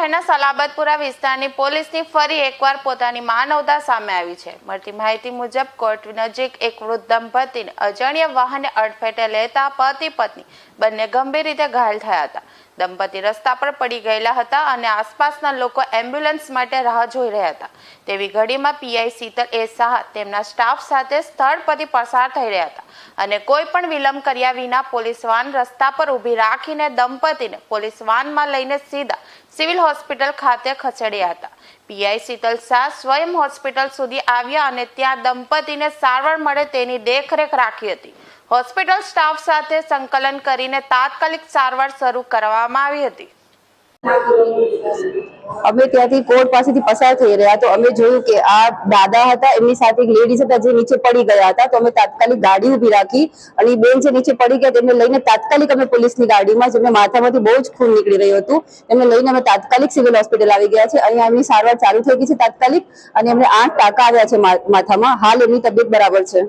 શહેરના સલાબતપુરા વિસ્તારની પોલીસની ફરી એકવાર પોતાની માનવતા સામે આવી છે। મળતી માહિતી મુજબ કોર્ટ નજીક એક વૃદ્ધ દંપતીને અજાણ્યા વાહને અડફેટે લેતા પતિ પત્ની બંને ગંભીર રીતે ઘાયલ થયા હતા। દંપતી રસ્તા પર પડી ગયેલા હતા અને આસપાસના લોકો એમ્બ્યુલન્સ માટે રાહ જોઈ રહ્યા હતા। તેવી ઘડીમાં પીઆઈ શીતલ એ શાહ તેમના સ્ટાફ સાથે સ્થળ પરથી પસાર થઈ રહ્યા હતા અને કોઈ પણ વિલંબ કર્યા વિના પોલીસ વાન રસ્તા પર ઊભી રાખીને દંપતીને પોલીસ વાનમાં લઈને સીધા સિવિલ હોસ્પિટલ ખાતે ખસેડ્યા હતા। પીઆઈ શીતલ શાહ સ્વયં હોસ્પિટલ સુધી આવ્યા અને ત્યાં દંપતીને સારવાર મળે તેની દેખરેખ રાખી હતી। હોસ્પિટલ સ્ટાફ સાથે સંકલન કરીને તાત્કાલિક સારવાર શરૂ કરવામાં આવી હતી। અમે ત્યાંથી કોર્ટ પાસેથી પસાર થઈ રહ્યા તો અમે જોયું કે આ દાદા હતા, એમની સાથે એક લેડીઝ હતા જે નીચે પડી ગયા હતા। તો અમે તાત્કાલિક ગાડી ઊભી રાખી અને એ બેન જે નીચે પડી ગયા તેમને લઈને તાત્કાલિક અમે પોલીસની ગાડીમાં, જેમને માથામાંથી બહુ જ ખૂન નીકળી રહ્યું હતું, એમને લઈને અમે તાત્કાલિક સિવિલ હોસ્પિટલ આવી ગયા છે। અહીંયા એમની સારવાર ચાલુ થઈ ગઈ છે તાત્કાલિક, અને એમને 8 ટાંકા આવ્યા છે માથામાં। હાલ એમની તબિયત બરાબર છે।